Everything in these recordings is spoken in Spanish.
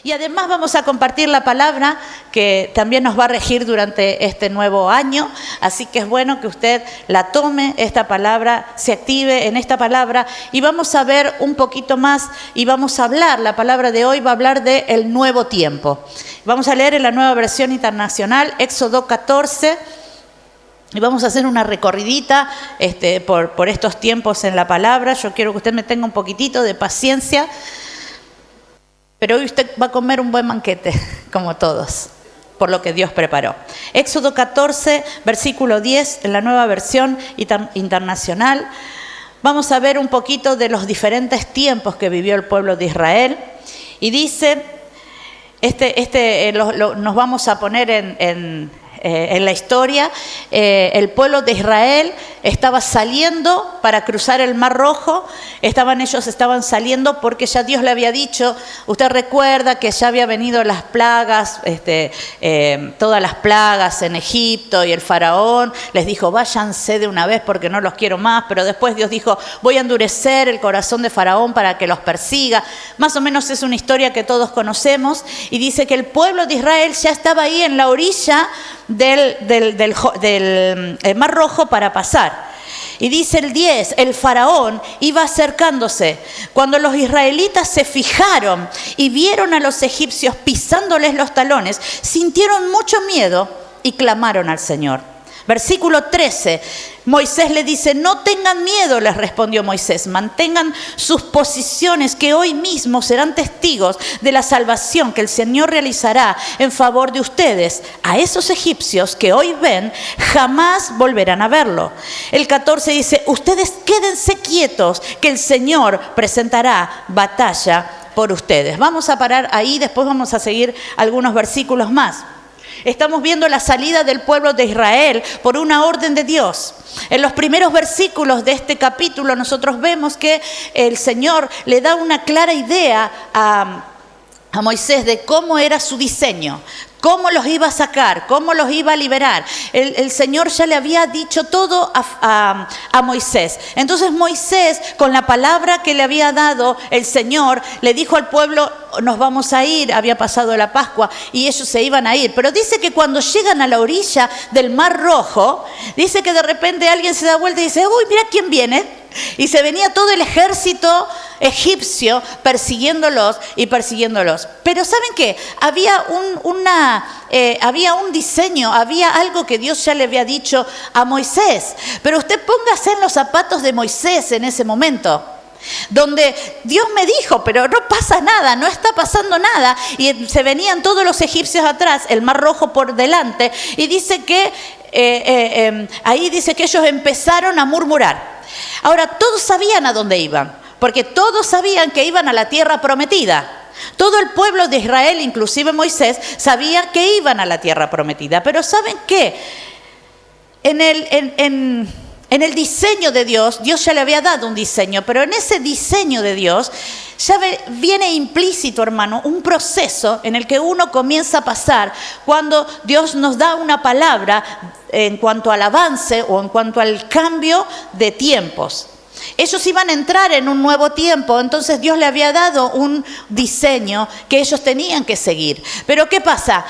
Y además vamos a compartir la palabra que también nos va a regir durante este nuevo año, así que es bueno que usted la tome, esta palabra, se active en esta palabra y vamos a ver un poquito más y vamos a hablar, la palabra de hoy va a hablar de el nuevo tiempo. Vamos a leer en la Nueva Versión Internacional, Éxodo 14, y vamos a hacer una recorridita por estos tiempos en la palabra. Yo quiero que usted me tenga un poquitito de paciencia. Pero hoy usted va a comer un buen banquete, como todos, por lo que Dios preparó. Éxodo 14, versículo 10, en la Nueva Versión Internacional. Vamos a ver un poquito de los diferentes tiempos que vivió el pueblo de Israel. Y dice, nos vamos a poner en la historia. El pueblo de Israel estaba saliendo para cruzar el Mar Rojo. Ellos estaban saliendo porque ya Dios le había dicho, usted recuerda que ya había venido las plagas, todas las plagas en Egipto, y el faraón les dijo, váyanse de una vez porque no los quiero más, pero después Dios dijo, voy a endurecer el corazón de faraón para que los persiga. Más o menos es una historia que todos conocemos, y dice que el pueblo de Israel ya estaba ahí en la orilla del Mar Rojo para pasar. Y dice el 10, el faraón iba acercándose. Cuando los israelitas se fijaron y vieron a los egipcios pisándoles los talones, sintieron mucho miedo y clamaron al Señor. Versículo 13, Moisés le dice, no tengan miedo, les respondió Moisés, mantengan sus posiciones, que hoy mismo serán testigos de la salvación que el Señor realizará en favor de ustedes. A esos egipcios que hoy ven, jamás volverán a verlo. El 14 dice, ustedes quédense quietos, que el Señor presentará batalla por ustedes. Vamos a parar ahí, después vamos a seguir algunos versículos más. Estamos viendo la salida del pueblo de Israel por una orden de Dios. En los primeros versículos de este capítulo nosotros vemos que el Señor le da una clara idea a Moisés de cómo era su diseño, cómo los iba a sacar, cómo los iba a liberar. El Señor ya le había dicho todo a Moisés. Entonces Moisés, con la palabra que le había dado el Señor, le dijo al pueblo, nos vamos a ir. Había pasado la Pascua y ellos se iban a ir. Pero dice que cuando llegan a la orilla del Mar Rojo, dice que de repente alguien se da vuelta y dice, uy, mira quién viene. Y se venía todo el ejército egipcio persiguiéndolos y persiguiéndolos. Pero ¿saben qué? Había un diseño, había algo que Dios ya le había dicho a Moisés. Pero usted póngase en los zapatos de Moisés en ese momento, donde Dios me dijo, pero no pasa nada, no está pasando nada. Y se venían todos los egipcios atrás, el Mar Rojo por delante. Y dice que ahí dice que ellos empezaron a murmurar. Ahora, todos sabían a dónde iban, porque todos sabían que iban a la tierra prometida. Todo el pueblo de Israel, inclusive Moisés, sabía que iban a la tierra prometida. Pero ¿saben qué? En el diseño de Dios, Dios ya le había dado un diseño, pero en ese diseño de Dios ya viene implícito, hermano, un proceso en el que uno comienza a pasar cuando Dios nos da una palabra en cuanto al avance o en cuanto al cambio de tiempos. Ellos iban a entrar en un nuevo tiempo, entonces Dios le había dado un diseño que ellos tenían que seguir. Pero ¿qué pasa?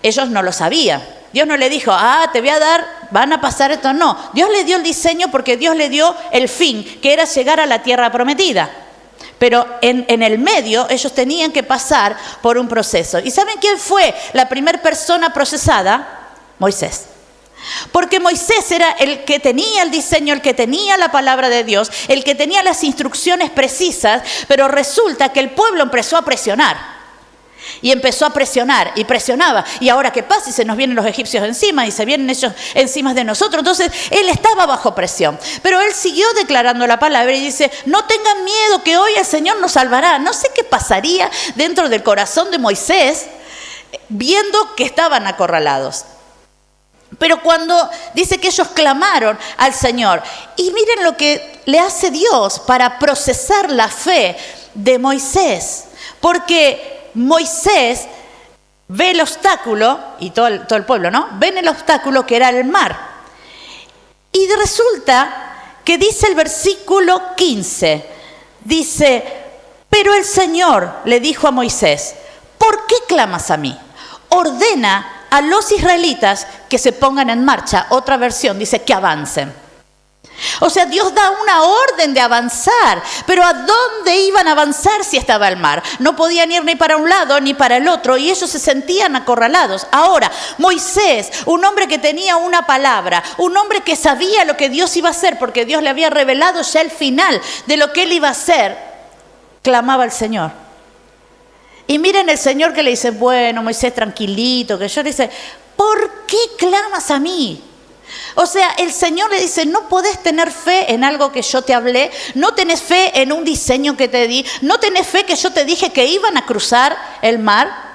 Ellos no lo sabían. Dios no le dijo, te voy a dar, van a pasar esto. No, Dios le dio el diseño porque Dios le dio el fin, que era llegar a la tierra prometida. Pero en el medio ellos tenían que pasar por un proceso. ¿Y saben quién fue la primera persona procesada? Moisés. Porque Moisés era el que tenía el diseño, el que tenía la palabra de Dios, el que tenía las instrucciones precisas, pero resulta que el pueblo empezó a presionar. Y empezó a presionar y presionaba. ¿Y ahora qué pasa? Y se nos vienen los egipcios encima y se vienen ellos encima de nosotros. Entonces él estaba bajo presión. Pero él siguió declarando la palabra y dice, no tengan miedo, que hoy el Señor nos salvará. No sé qué pasaría dentro del corazón de Moisés viendo que estaban acorralados. Pero cuando dice que ellos clamaron al Señor, y miren lo que le hace Dios para procesar la fe de Moisés, porque Moisés ve el obstáculo, y todo el pueblo, ¿no? Ven el obstáculo que era el mar. Y resulta que dice el versículo 15, dice, pero el Señor le dijo a Moisés, ¿por qué clamas a mí? Ordena a los israelitas que se pongan en marcha. Otra versión dice que avancen. O sea, Dios da una orden de avanzar, pero ¿a dónde iban a avanzar si estaba el mar? No podían ir ni para un lado ni para el otro y ellos se sentían acorralados. Ahora, Moisés, un hombre que tenía una palabra, un hombre que sabía lo que Dios iba a hacer, porque Dios le había revelado ya el final de lo que él iba a hacer, clamaba al Señor. Y miren el Señor que le dice, bueno, Moisés, tranquilito, que yo le dice, ¿por qué clamas a mí? O sea, el Señor le dice, no podés tener fe en algo que yo te hablé, no tenés fe en un diseño que te di, no tenés fe que yo te dije que iban a cruzar el mar.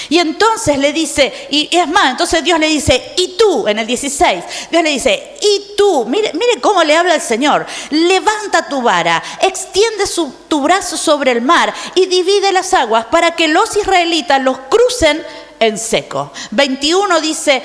Y entonces le dice, y es más, entonces Dios le dice, y tú, en el 16, Dios le dice, y tú, mire cómo le habla el Señor, levanta tu vara, extiende tu brazo sobre el mar y divide las aguas para que los israelitas los crucen en seco. 21 dice,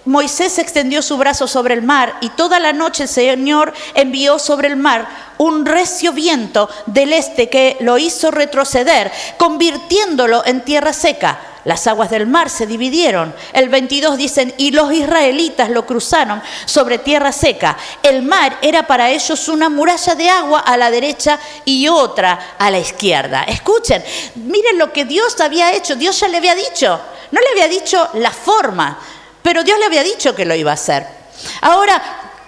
Moisés extendió su brazo sobre el mar y toda la noche el Señor envió sobre el mar un recio viento del este que lo hizo retroceder, convirtiéndolo en tierra seca. Las aguas del mar se dividieron. El 22 dicen, y los israelitas lo cruzaron sobre tierra seca. El mar era para ellos una muralla de agua a la derecha y otra a la izquierda. Escuchen, miren lo que Dios había hecho. Dios ya le había dicho. No le había dicho la forma, pero Dios le había dicho que lo iba a hacer. Ahora,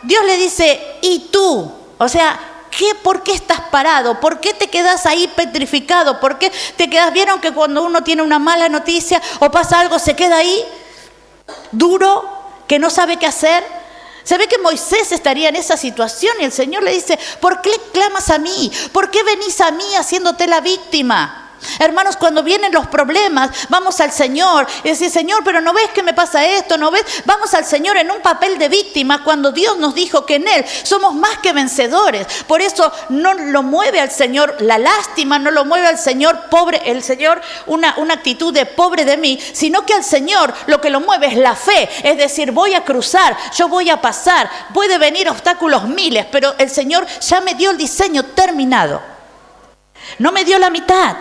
Dios le dice, ¿y tú? O sea, ¿por qué estás parado? ¿Por qué te quedas ahí petrificado? ¿Por qué te quedas? ¿Vieron que cuando uno tiene una mala noticia o pasa algo, se queda ahí duro, que no sabe qué hacer? Se ve que Moisés estaría en esa situación y el Señor le dice, ¿por qué clamas a mí? ¿Por qué venís a mí haciéndote la víctima? Hermanos, cuando vienen los problemas, vamos al Señor y decir, Señor, pero ¿no ves que me pasa esto? ¿No ves? Vamos al Señor en un papel de víctima cuando Dios nos dijo que en Él somos más que vencedores. Por eso no lo mueve al Señor la lástima, no lo mueve al Señor pobre, el Señor una actitud de pobre de mí, sino que al Señor lo que lo mueve es la fe. Es decir, voy a cruzar, yo voy a pasar, puede venir obstáculos miles, pero el Señor ya me dio el diseño terminado. No me dio la mitad.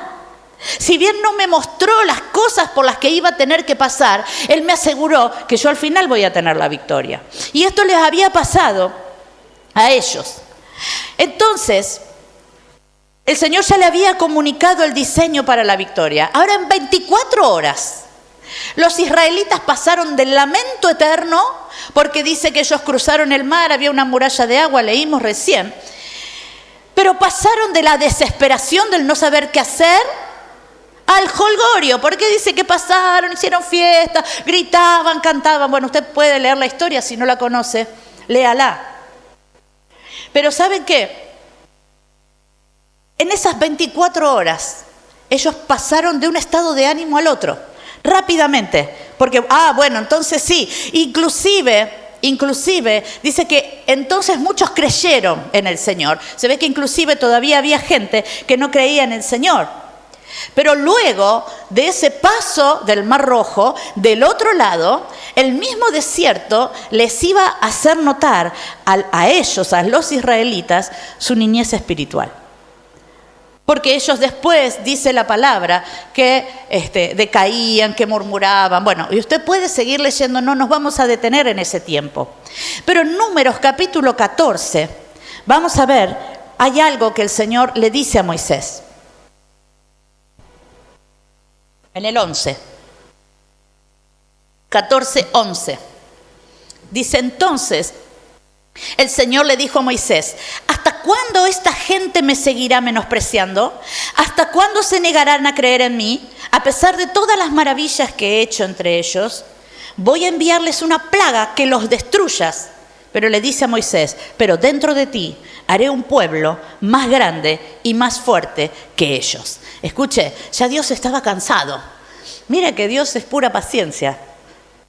Si bien no me mostró las cosas por las que iba a tener que pasar, Él me aseguró que yo al final voy a tener la victoria. Y esto les había pasado a ellos. Entonces, el Señor ya le había comunicado el diseño para la victoria. Ahora en 24 horas, los israelitas pasaron del lamento eterno, porque dice que ellos cruzaron el mar, había una muralla de agua, leímos recién, pero pasaron de la desesperación del no saber qué hacer al jolgorio, porque dice que pasaron, hicieron fiesta, gritaban, cantaban. Bueno, usted puede leer la historia si no la conoce, léala. Pero ¿saben qué? En esas 24 horas, ellos pasaron de un estado de ánimo al otro, rápidamente. Porque, bueno, entonces sí, inclusive dice que entonces muchos creyeron en el Señor. Se ve que inclusive todavía había gente que no creía en el Señor. Pero luego de ese paso del Mar Rojo, del otro lado, el mismo desierto les iba a hacer notar a ellos, a los israelitas, su niñez espiritual. Porque ellos después, dice la palabra, que decaían, que murmuraban. Bueno, y usted puede seguir leyendo, no nos vamos a detener en ese tiempo. Pero en Números capítulo 14, vamos a ver, hay algo que el Señor le dice a Moisés. En el 11, 14:11, dice entonces, el Señor le dijo a Moisés, ¿hasta cuándo esta gente me seguirá menospreciando? ¿Hasta cuándo se negarán a creer en mí? A pesar de todas las maravillas que he hecho entre ellos, voy a enviarles una plaga que los destruyas. Pero le dice a Moisés, pero dentro de ti haré un pueblo más grande y más fuerte que ellos. Escuche, ya Dios estaba cansado. Mire que Dios es pura paciencia.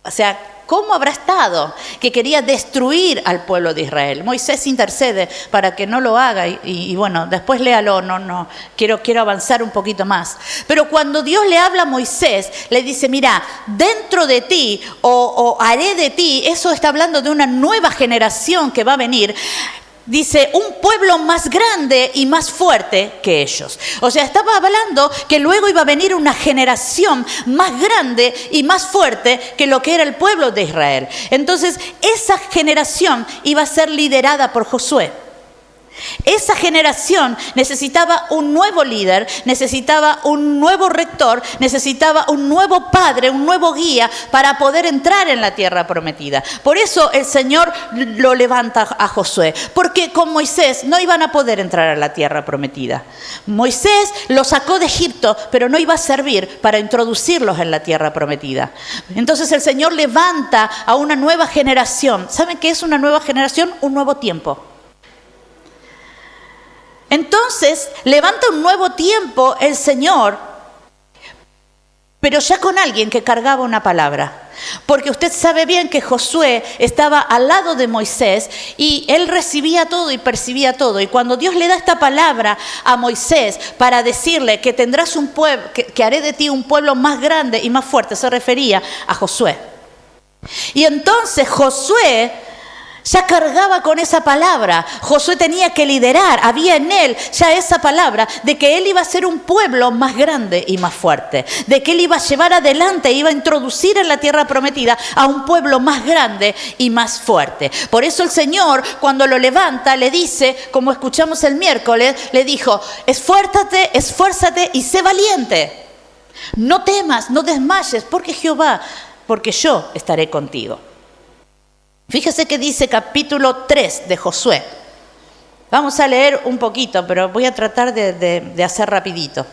O sea, ¿cómo habrá estado que quería destruir al pueblo de Israel? Moisés intercede para que no lo haga y bueno, después léalo, no, quiero avanzar un poquito más. Pero cuando Dios le habla a Moisés, le dice, mira, dentro de ti o haré de ti, eso está hablando de una nueva generación que va a venir. dice, un pueblo más grande y más fuerte que ellos. O sea, estaba hablando que luego iba a venir una generación más grande y más fuerte que lo que era el pueblo de Israel. Entonces, esa generación iba a ser liderada por Josué. Esa generación necesitaba un nuevo líder, necesitaba un nuevo rector, necesitaba un nuevo padre, un nuevo guía para poder entrar en la tierra prometida. Por eso el Señor lo levanta a Josué, porque con Moisés no iban a poder entrar a la tierra prometida. Moisés los sacó de Egipto, pero no iba a servir para introducirlos en la tierra prometida. Entonces el Señor levanta a una nueva generación. ¿Saben qué es una nueva generación? Un nuevo tiempo. Entonces, levanta un nuevo tiempo el Señor, pero ya con alguien que cargaba una palabra. Porque usted sabe bien que Josué estaba al lado de Moisés y él recibía todo y percibía todo. Y cuando Dios le da esta palabra a Moisés para decirle que tendrás un pueblo, que haré de ti un pueblo más grande y más fuerte, se refería a Josué. Y entonces Josué ya cargaba con esa palabra. Josué tenía que liderar. Había en él ya esa palabra de que él iba a ser un pueblo más grande y más fuerte. De que él iba a llevar adelante, iba a introducir en la tierra prometida a un pueblo más grande y más fuerte. Por eso el Señor, cuando lo levanta, le dice, como escuchamos el miércoles, le dijo, esfuérzate y sé valiente. No temas, no desmayes, porque yo estaré contigo. Fíjese que dice capítulo 3 de Josué. Vamos a leer un poquito, pero voy a tratar de hacer rapidito.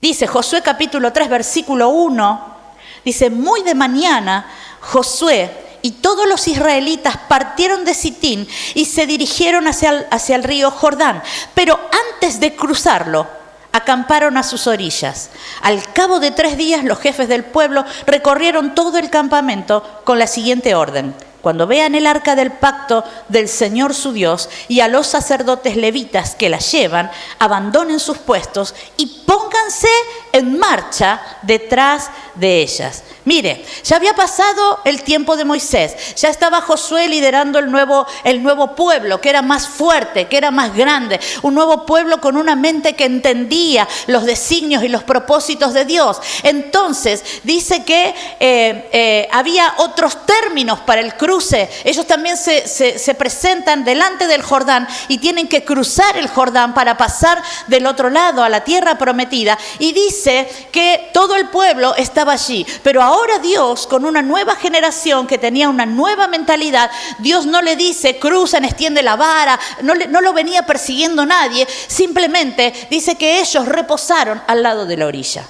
Dice Josué capítulo 3, versículo 1. Dice, muy de mañana Josué y todos los israelitas partieron de Sitín y se dirigieron hacia el río Jordán. Pero antes de cruzarlo, acamparon a sus orillas. Al cabo de 3 días, los jefes del pueblo recorrieron todo el campamento con la siguiente orden. Cuando vean el arca del pacto del Señor su Dios y a los sacerdotes levitas que la llevan, abandonen sus puestos y pónganse en marcha detrás de ellas. Mire, ya había pasado el tiempo de Moisés, ya estaba Josué liderando el nuevo pueblo, que era más fuerte, que era más grande, un nuevo pueblo con una mente que entendía los designios y los propósitos de Dios. Entonces, dice que había otros términos para el cruce. Ellos también se presentan delante del Jordán y tienen que cruzar el Jordán para pasar del otro lado a la tierra prometida. Y dice que todo el pueblo estaba allí, pero ahora Dios, con una nueva generación que tenía una nueva mentalidad, Dios no le dice, cruzan, extiende la vara, no lo venía persiguiendo nadie, simplemente dice que ellos reposaron al lado de la orilla.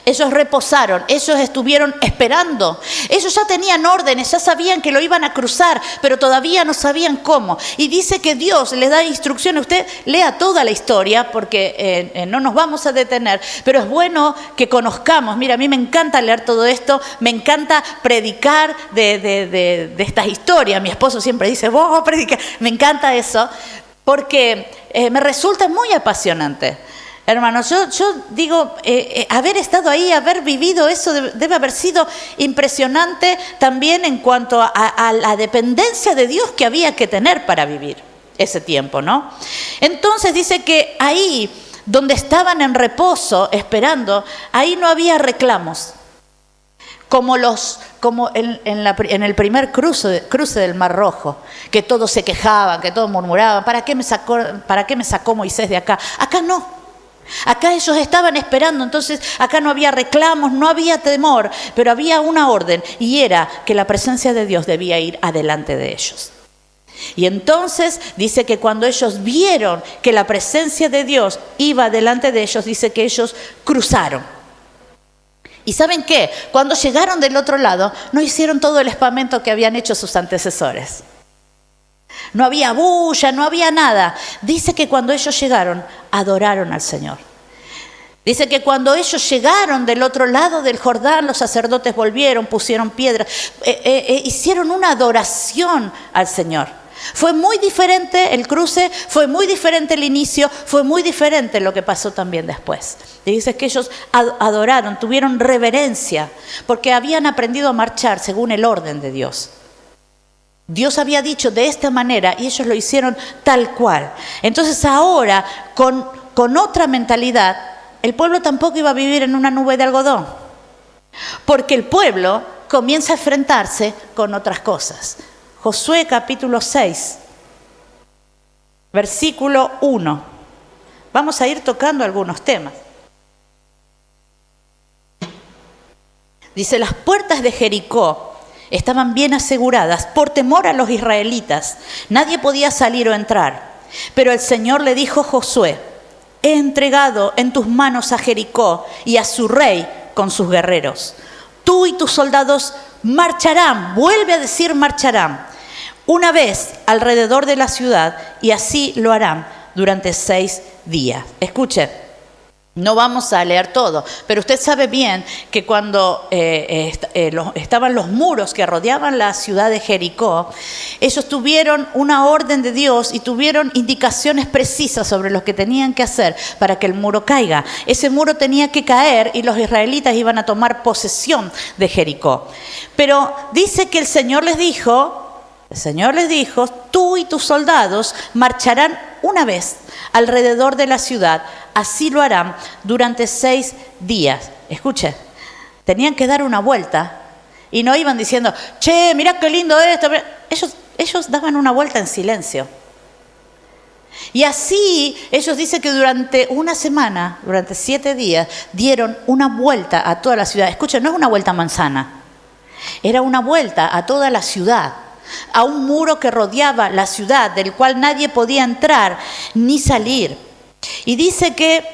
Ellos reposaron, ellos estuvieron esperando. Ellos ya tenían órdenes, ya sabían que lo iban a cruzar, pero todavía no sabían cómo. Y dice que Dios les da instrucciones. Usted lea toda la historia porque no nos vamos a detener, pero es bueno que conozcamos. Mira, a mí me encanta leer todo esto, me encanta predicar de estas historias. Mi esposo siempre dice, vos predica. Me encanta eso porque me resulta muy apasionante. Hermanos, yo digo, haber estado ahí, haber vivido eso debe haber sido impresionante también en cuanto a la dependencia de Dios que había que tener para vivir ese tiempo, ¿no? Entonces dice que ahí donde estaban en reposo esperando, ahí no había reclamos. Como en el primer cruce del Mar Rojo, que todos se quejaban, que todos murmuraban, ¿para qué me sacó Moisés de acá? Acá no. Acá ellos estaban esperando, entonces acá no había reclamos, no había temor, pero había una orden y era que la presencia de Dios debía ir adelante de ellos. Y entonces dice que cuando ellos vieron que la presencia de Dios iba delante de ellos, dice que ellos cruzaron. ¿Y saben qué? Cuando llegaron del otro lado, no hicieron todo el espamento que habían hecho sus antecesores. No había bulla, no había nada. Dice que cuando ellos llegaron, adoraron al Señor. Dice que cuando ellos llegaron del otro lado del Jordán, los sacerdotes volvieron, pusieron piedras, hicieron una adoración al Señor. Fue muy diferente el cruce, fue muy diferente el inicio, fue muy diferente lo que pasó también después. Y dice que ellos adoraron, tuvieron reverencia, porque habían aprendido a marchar según el orden de Dios. Dios había dicho de esta manera y ellos lo hicieron tal cual. Entonces ahora, con otra mentalidad, el pueblo tampoco iba a vivir en una nube de algodón. Porque el pueblo comienza a enfrentarse con otras cosas. Josué capítulo 6, versículo 1. Vamos a ir tocando algunos temas. Dice, las puertas de Jericó estaban bien aseguradas por temor a los israelitas. Nadie podía salir o entrar. Pero el Señor le dijo a Josué, he entregado en tus manos a Jericó y a su rey con sus guerreros. Tú y tus soldados marcharán, vuelve a decir marcharán, una vez alrededor de la ciudad y así lo harán durante 6 días. Escuche. No vamos a leer todo, pero usted sabe bien que cuando estaban los muros que rodeaban la ciudad de Jericó, ellos tuvieron una orden de Dios y tuvieron indicaciones precisas sobre lo que tenían que hacer para que el muro caiga. Ese muro tenía que caer y los israelitas iban a tomar posesión de Jericó. Pero dice que el Señor les dijo, tú y tus soldados marcharán una vez alrededor de la ciudad, así lo harán durante 6 días. Escuche, tenían que dar una vuelta y no iban diciendo, che, mirá qué lindo esto. Ellos daban una vuelta en silencio. Y así ellos dicen que durante una semana, durante 7 días, dieron una vuelta a toda la ciudad. Escuche, no es una vuelta a manzana, era una vuelta a toda la ciudad, a un muro que rodeaba la ciudad, del cual nadie podía entrar ni salir. Y dice que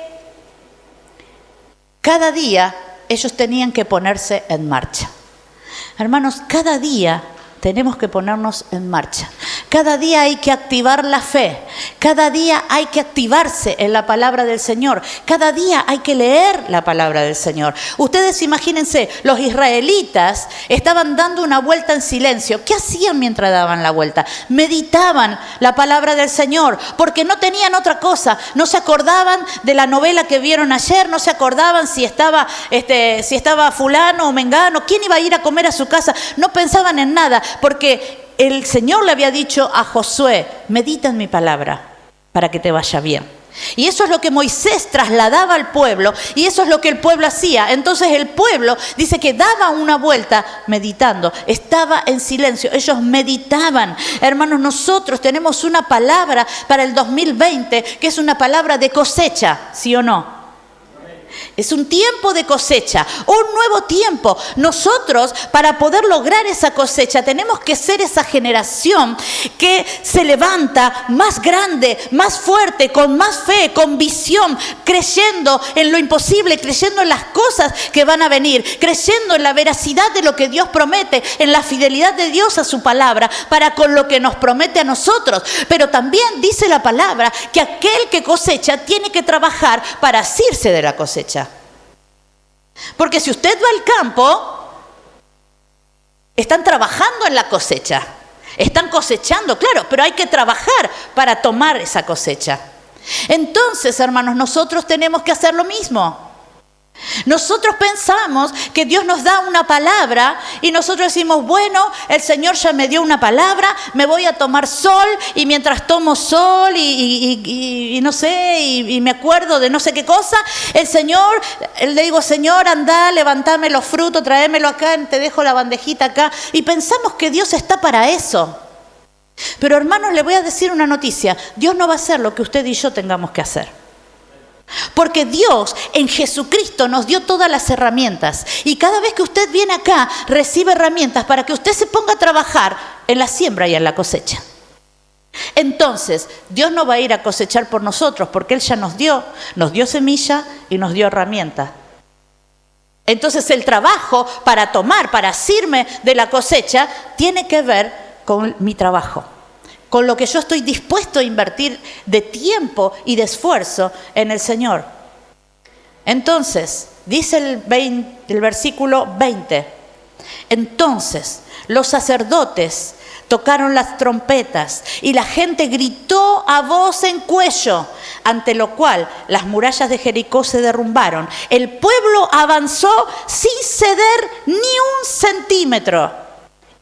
cada día ellos tenían que ponerse en marcha. Hermanos, cada día tenemos que ponernos en marcha. Cada día hay que activar la fe. Cada día hay que activarse en la palabra del Señor. Cada día hay que leer la palabra del Señor. Ustedes imagínense, los israelitas estaban dando una vuelta en silencio. ¿Qué hacían mientras daban la vuelta? Meditaban la palabra del Señor, porque no tenían otra cosa. No se acordaban de la novela que vieron ayer, no se acordaban si estaba fulano o mengano, quién iba a ir a comer a su casa. No pensaban en nada, porque el Señor le había dicho a Josué, medita en mi palabra para que te vaya bien. Y eso es lo que Moisés trasladaba al pueblo y eso es lo que el pueblo hacía. Entonces el pueblo dice que daba una vuelta meditando, estaba en silencio, ellos meditaban. Hermanos, nosotros tenemos una palabra para el 2020 que es una palabra de cosecha, ¿sí o no? Es un tiempo de cosecha, un nuevo tiempo. Nosotros, para poder lograr esa cosecha, tenemos que ser esa generación que se levanta más grande, más fuerte, con más fe, con visión, creyendo en lo imposible, creyendo en las cosas que van a venir, creyendo en la veracidad de lo que Dios promete, en la fidelidad de Dios a su palabra, para con lo que nos promete a nosotros. Pero también dice la palabra que aquel que cosecha tiene que trabajar para asirse de la cosecha. Porque si usted va al campo, están trabajando en la cosecha, están cosechando, claro, pero hay que trabajar para tomar esa cosecha. Entonces, hermanos, nosotros tenemos que hacer lo mismo. Nosotros pensamos que Dios nos da una palabra y nosotros decimos, bueno, el Señor ya me dio una palabra, me voy a tomar sol y mientras tomo sol y no sé, y me acuerdo de no sé qué cosa, le digo, Señor, anda, levantame los frutos, tráemelo acá, te dejo la bandejita acá. Y pensamos que Dios está para eso. Pero hermanos, le voy a decir una noticia, Dios no va a hacer lo que usted y yo tengamos que hacer. Porque Dios en Jesucristo nos dio todas las herramientas y cada vez que usted viene acá recibe herramientas para que usted se ponga a trabajar en la siembra y en la cosecha. Entonces Dios no va a ir a cosechar por nosotros porque Él ya nos dio semilla y nos dio herramientas. Entonces el trabajo para asirme de la cosecha tiene que ver con mi trabajo, con lo que yo estoy dispuesto a invertir de tiempo y de esfuerzo en el Señor. Entonces, dice el versículo 20, entonces los sacerdotes tocaron las trompetas y la gente gritó a voz en cuello, ante lo cual las murallas de Jericó se derrumbaron. El pueblo avanzó sin ceder ni un centímetro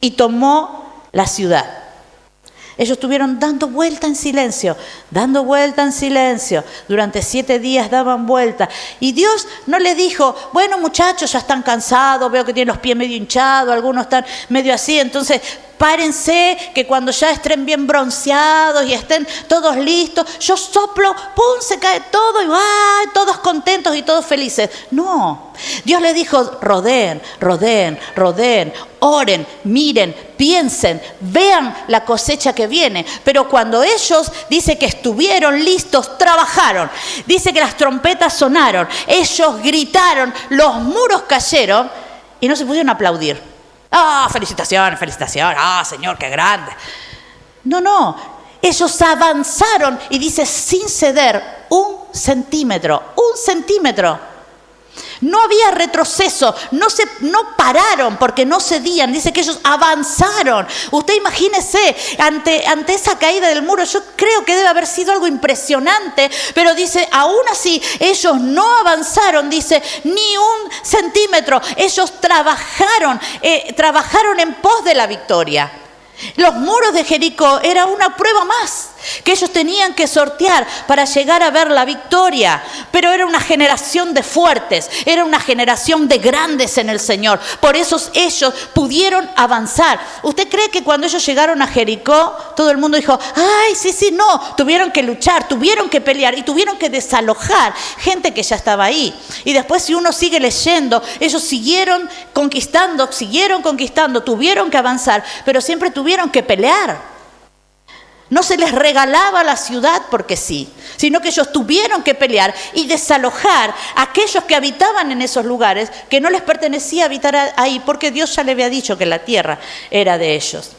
y tomó la ciudad. Ellos estuvieron dando vuelta en silencio, dando vuelta en silencio. Durante 7 días daban vuelta. Y Dios no les dijo, bueno muchachos, ya están cansados, veo que tienen los pies medio hinchados, algunos están medio así, entonces párense, que cuando ya estén bien bronceados y estén todos listos, yo soplo, ¡pum!, se cae todo y ¡ay!, todos contentos y todos felices. No, Dios les dijo, rodeen, rodeen, rodeen, oren, miren, piensen, vean la cosecha que viene. Pero cuando ellos, dice que estuvieron listos, trabajaron. Dice que las trompetas sonaron, ellos gritaron, los muros cayeron y no se pusieron a aplaudir. ¡Ah, felicitaciones, felicitaciones! ¡Ah, Señor, qué grande! No, ellos avanzaron y dice sin ceder 1 centímetro, 1 centímetro. No había retroceso, no pararon porque no cedían, dice que ellos avanzaron. Usted imagínese, ante esa caída del muro, yo creo que debe haber sido algo impresionante, pero dice, aún así, ellos no avanzaron, dice, ni 1 centímetro. Ellos trabajaron en pos de la victoria. Los muros de Jericó era una prueba más que ellos tenían que sortear para llegar a ver la victoria. Pero era una generación de fuertes, era una generación de grandes en el Señor. Por eso ellos pudieron avanzar. ¿Usted cree que cuando ellos llegaron a Jericó, todo el mundo dijo, ay, sí, no? Tuvieron que luchar, tuvieron que pelear y tuvieron que desalojar gente que ya estaba ahí. Y después, si uno sigue leyendo, ellos siguieron conquistando, tuvieron que avanzar, pero siempre tuvieron que pelear. No se les regalaba la ciudad porque sí, sino que ellos tuvieron que pelear y desalojar a aquellos que habitaban en esos lugares, que no les pertenecía habitar ahí, porque Dios ya le había dicho que la tierra era de ellos.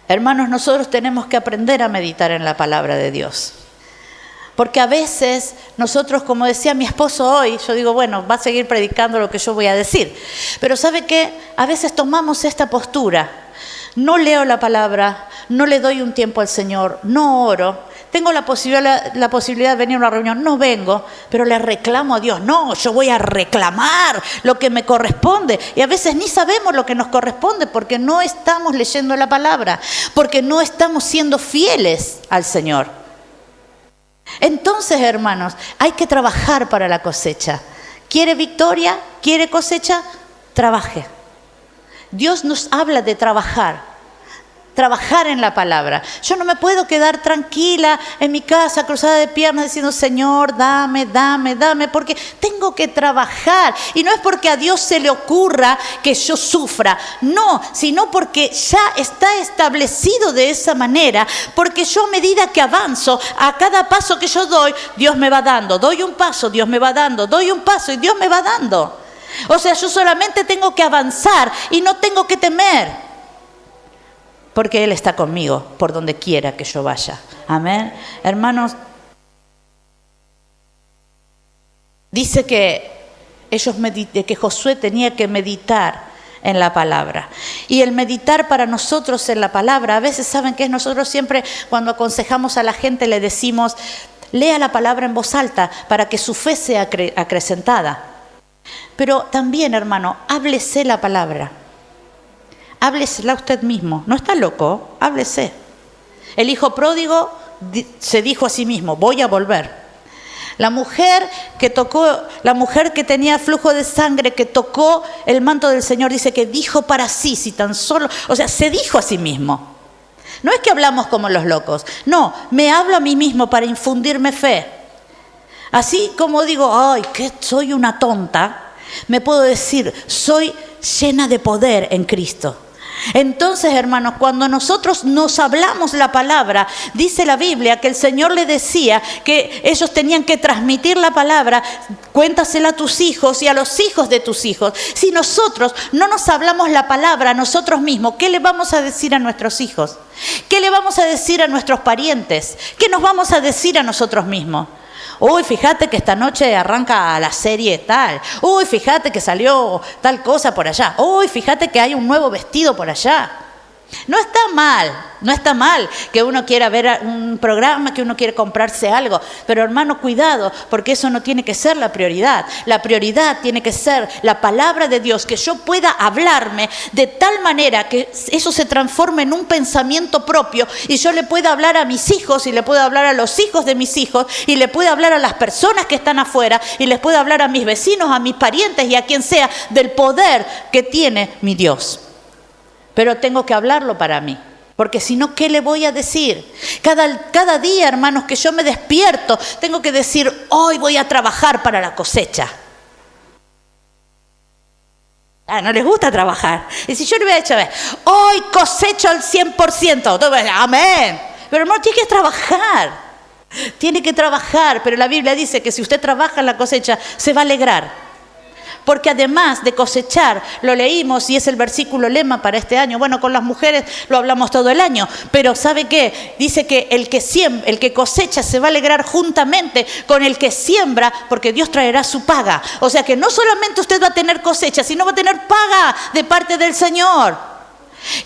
Hermanos, nosotros tenemos que aprender a meditar en la palabra de Dios. Porque a veces nosotros, como decía mi esposo hoy, yo digo, bueno, va a seguir predicando lo que yo voy a decir. Pero ¿sabe qué? A veces tomamos esta postura. No leo la palabra, no le doy un tiempo al Señor, no oro. Tengo la posibilidad de venir a una reunión, no vengo, pero le reclamo a Dios. No, yo voy a reclamar lo que me corresponde. Y a veces ni sabemos lo que nos corresponde porque no estamos leyendo la palabra, porque no estamos siendo fieles al Señor. Entonces, hermanos, hay que trabajar para la cosecha. ¿Quiere victoria? ¿Quiere cosecha? Trabaje. Dios nos habla de trabajar en la palabra. Yo no me puedo quedar tranquila en mi casa, cruzada de piernas, diciendo, Señor, dame, porque tengo que trabajar. Y no es porque a Dios se le ocurra que yo sufra, no, sino porque ya está establecido de esa manera, porque yo a medida que avanzo, a cada paso que yo doy, Dios me va dando. Doy un paso, Dios me va dando. Doy un paso y Dios me va dando. O sea, yo solamente tengo que avanzar y no tengo que temer, porque Él está conmigo por donde quiera que yo vaya. Amén. Hermanos, dice que que Josué tenía que meditar en la palabra. Y el meditar para nosotros en la palabra, a veces, ¿saben qué es? Nosotros siempre cuando aconsejamos a la gente le decimos, lea la palabra en voz alta para que su fe sea acrecentada. Pero también, hermano, háblese la palabra. Háblesela usted mismo. ¿No está loco? Háblese. El hijo pródigo se dijo a sí mismo, voy a volver. La mujer que tenía flujo de sangre, que tocó el manto del Señor, dice que dijo para sí, si tan solo, o sea, se dijo a sí mismo. No es que hablamos como los locos. No, me hablo a mí mismo para infundirme fe. Así como digo, ay, que soy una tonta, me puedo decir, soy llena de poder en Cristo. Entonces, hermanos, cuando nosotros nos hablamos la palabra, dice la Biblia que el Señor le decía que ellos tenían que transmitir la palabra, cuéntasela a tus hijos y a los hijos de tus hijos. Si nosotros no nos hablamos la palabra a nosotros mismos, ¿qué le vamos a decir a nuestros hijos? ¿Qué le vamos a decir a nuestros parientes? ¿Qué nos vamos a decir a nosotros mismos? Uy, fíjate que esta noche arranca la serie tal. Uy, fíjate que salió tal cosa por allá. Uy, fíjate que hay un nuevo vestido por allá. No está mal que uno quiera ver un programa, que uno quiera comprarse algo, pero hermano, cuidado, porque eso no tiene que ser la prioridad. La prioridad tiene que ser la palabra de Dios, que yo pueda hablarme de tal manera que eso se transforme en un pensamiento propio y yo le pueda hablar a mis hijos y le pueda hablar a los hijos de mis hijos y le pueda hablar a las personas que están afuera y les pueda hablar a mis vecinos, a mis parientes y a quien sea del poder que tiene mi Dios. Pero tengo que hablarlo para mí, porque si no, ¿qué le voy a decir? Cada día, hermanos, que yo me despierto, tengo que decir, hoy voy a trabajar para la cosecha. No les gusta trabajar. Y si yo le hubiera dicho, hoy cosecho al 100%, todo, amén. Pero hermano, tiene que trabajar. Tiene que trabajar, pero la Biblia dice que si usted trabaja en la cosecha, se va a alegrar. Porque además de cosechar, lo leímos y es el versículo lema para este año. Bueno, con las mujeres lo hablamos todo el año, pero ¿sabe qué? Dice que el que cosecha se va a alegrar juntamente con el que siembra, porque Dios traerá su paga. O sea que no solamente usted va a tener cosecha, sino va a tener paga de parte del Señor.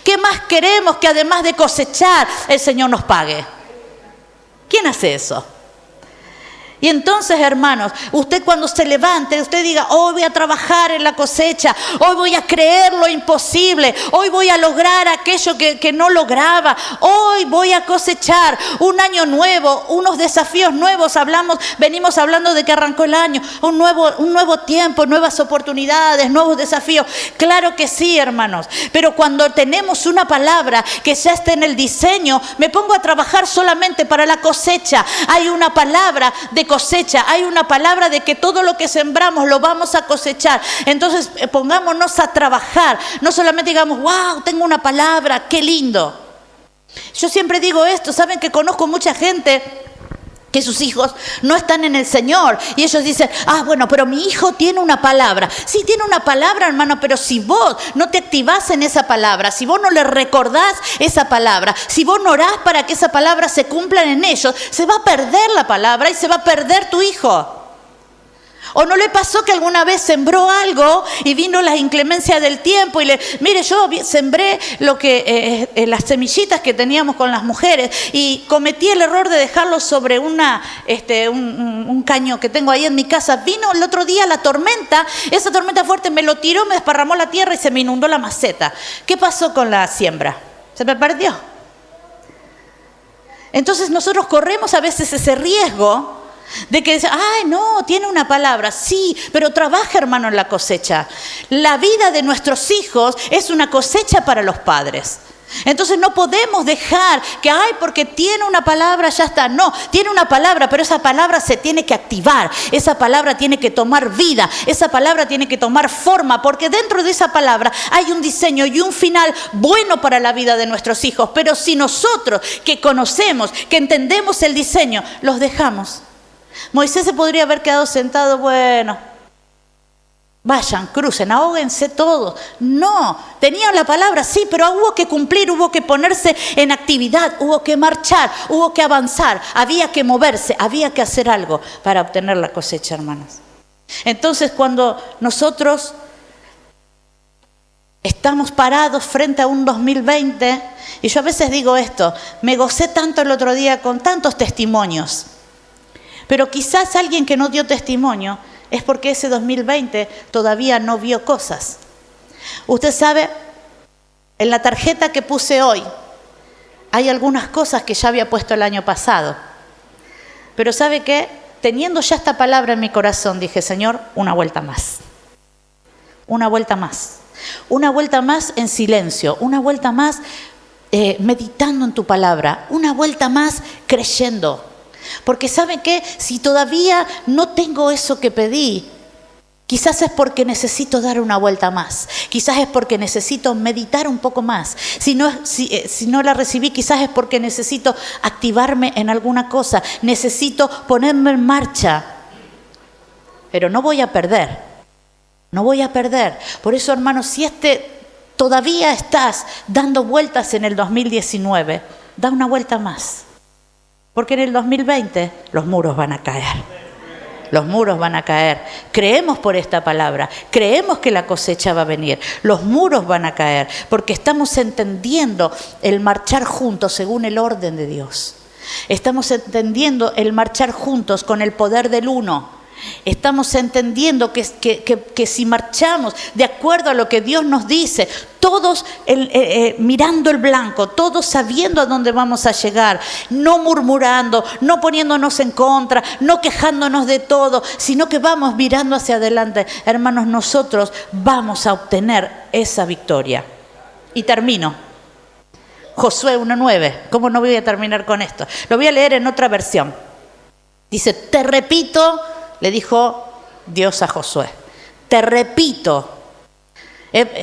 ¿Qué más queremos que además de cosechar, el Señor nos pague? ¿Quién hace eso? Y entonces, hermanos, usted cuando se levante, usted diga, hoy voy a trabajar en la cosecha, hoy voy a creer lo imposible, hoy voy a lograr aquello que no lograba, hoy voy a cosechar un año nuevo, unos desafíos nuevos, venimos hablando de que arrancó el año, un nuevo tiempo, nuevas oportunidades, nuevos desafíos. Claro que sí, hermanos, pero cuando tenemos una palabra que ya está en el diseño, me pongo a trabajar solamente para la cosecha. Hay una palabra de cosecha, hay una palabra de que todo lo que sembramos lo vamos a cosechar. Entonces pongámonos a trabajar, no solamente digamos, wow, tengo una palabra, qué lindo. Yo siempre digo esto, saben que conozco mucha gente que sus hijos no están en el Señor y ellos dicen, bueno, pero mi hijo tiene una palabra. Sí, tiene una palabra, hermano, pero si vos no te activás en esa palabra, si vos no le recordás esa palabra, si vos no orás para que esa palabra se cumpla en ellos, se va a perder la palabra y se va a perder tu hijo. ¿O no le pasó que alguna vez sembró algo y vino la inclemencia del tiempo y mire, yo sembré las semillitas que teníamos con las mujeres y cometí el error de dejarlo sobre un caño que tengo ahí en mi casa. Vino el otro día la tormenta, esa tormenta fuerte me lo tiró, me desparramó la tierra y se me inundó la maceta. ¿Qué pasó con la siembra? Se me perdió. Entonces nosotros corremos a veces ese riesgo de que dice, no, tiene una palabra, sí, pero trabaja, hermano, en la cosecha. La vida de nuestros hijos es una cosecha para los padres. Entonces no podemos dejar que, porque tiene una palabra, ya está. No, tiene una palabra, pero esa palabra se tiene que activar. Esa palabra tiene que tomar vida. Esa palabra tiene que tomar forma, porque dentro de esa palabra hay un diseño y un final bueno para la vida de nuestros hijos. Pero si nosotros que conocemos, que entendemos el diseño, los dejamos. Moisés se podría haber quedado sentado, bueno, vayan, crucen, ahóguense todos. No, tenían la palabra, sí, pero hubo que cumplir, hubo que ponerse en actividad, hubo que marchar, hubo que avanzar, había que moverse, había que hacer algo para obtener la cosecha, hermanos. Entonces, cuando nosotros estamos parados frente a un 2020, y yo a veces digo esto, me gocé tanto el otro día con tantos testimonios. Pero quizás alguien que no dio testimonio es porque ese 2020 todavía no vio cosas. Usted sabe, en la tarjeta que puse hoy hay algunas cosas que ya había puesto el año pasado. Pero ¿sabe qué? Teniendo ya esta palabra en mi corazón, dije, Señor, una vuelta más. Una vuelta más. Una vuelta más en silencio. Una vuelta más meditando en tu palabra. Una vuelta más creyendo. Porque ¿sabe qué? Si todavía no tengo eso que pedí, quizás es porque necesito dar una vuelta más. Quizás es porque necesito meditar un poco más. Si no la recibí, quizás es porque necesito activarme en alguna cosa. Necesito ponerme en marcha. Pero no voy a perder. No voy a perder. Por eso, hermanos, si todavía estás dando vueltas en el 2019, da una vuelta más. Porque en el 2020 los muros van a caer. los muros van a caer. Creemos por esta palabra, creemos que la cosecha va a venir, los muros van a caer, porque estamos entendiendo el marchar juntos según el orden de Dios. Estamos entendiendo el marchar juntos con el poder del uno. Estamos entendiendo que si marchamos de acuerdo a lo que Dios nos dice, todos mirando el blanco, todos sabiendo a dónde vamos a llegar, no murmurando, no poniéndonos en contra, no quejándonos de todo, sino que vamos mirando hacia adelante. Hermanos, nosotros vamos a obtener esa victoria. Y termino. Josué 1:9. ¿Cómo no voy a terminar con esto? Lo voy a leer en otra versión. Dice, te repito, le dijo Dios a Josué, te repito.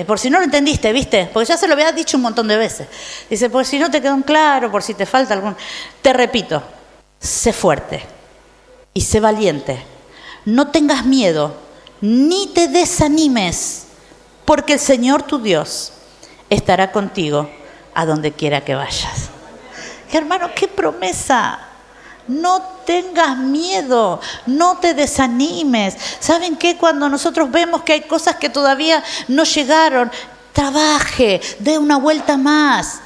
Por si no lo entendiste, ¿viste? Porque ya se lo había dicho un montón de veces. Dice, por si no te quedó claro, por si te falta algún... Te repito, sé fuerte y sé valiente. No tengas miedo, ni te desanimes, porque el Señor tu Dios estará contigo a donde quiera que vayas. Hermano, qué promesa. No tengas miedo, no te desanimes. ¿Saben qué? Cuando nosotros vemos que hay cosas que todavía no llegaron, trabaje, dé una vuelta más.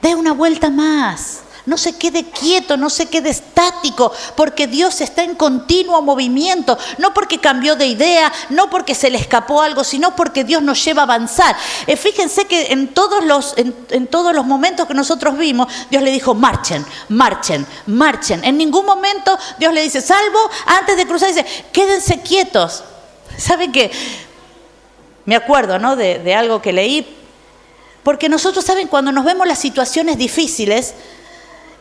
Dé una vuelta más. No se quede quieto, no se quede estático, porque Dios está en continuo movimiento. No porque cambió de idea, no porque se le escapó algo, sino porque Dios nos lleva a avanzar. Fíjense que en todos los momentos que nosotros vimos, Dios le dijo, marchen, marchen, marchen. En ningún momento Dios le dice, salvo antes de cruzar, dice, quédense quietos. ¿Saben qué? Me acuerdo, ¿no? de algo que leí, porque nosotros, ¿saben? Cuando nos vemos las situaciones difíciles,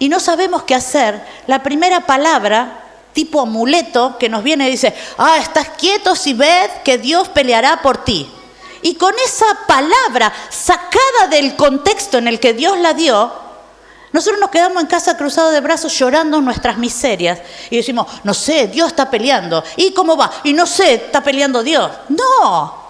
y no sabemos qué hacer, la primera palabra, tipo amuleto, que nos viene y dice, estás quietos y ved que Dios peleará por ti. Y con esa palabra, sacada del contexto en el que Dios la dio, nosotros nos quedamos en casa cruzados de brazos llorando nuestras miserias. Y decimos, no sé, Dios está peleando. ¿Y cómo va? Y no sé, está peleando Dios. No.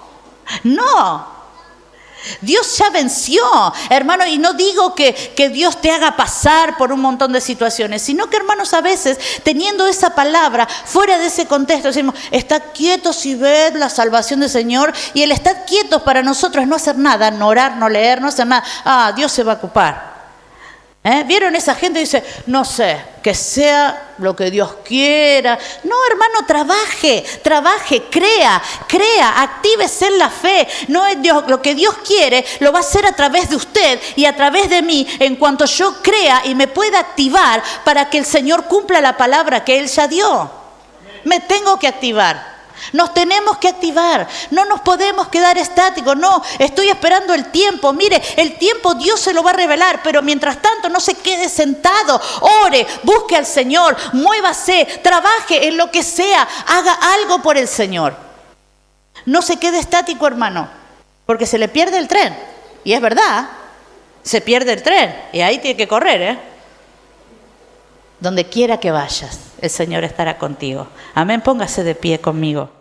Dios ya venció, hermano, y no digo que Dios te haga pasar por un montón de situaciones, sino que, hermanos, a veces, teniendo esa palabra fuera de ese contexto, decimos, estad quietos y ved la salvación del Señor, y el estar quietos para nosotros es no hacer nada, no orar, no leer, no hacer nada. Dios se va a ocupar. ¿Vieron esa gente que dice, no sé, que sea lo que Dios quiera? No, hermano, trabaje, crea, actívese en la fe. No es Dios, lo que Dios quiere lo va a hacer a través de usted y a través de mí, en cuanto yo crea y me pueda activar para que el Señor cumpla la palabra que Él ya dio. Me tengo que activar. Nos tenemos que activar, no nos podemos quedar estáticos, no, estoy esperando el tiempo. Mire, el tiempo Dios se lo va a revelar, pero mientras tanto no se quede sentado, ore, busque al Señor, muévase, trabaje en lo que sea, haga algo por el Señor. No se quede estático, hermano, porque se le pierde el tren, y es verdad, se pierde el tren, y ahí tiene que correr, Donde quiera que vayas, el Señor estará contigo. Amén, póngase de pie conmigo.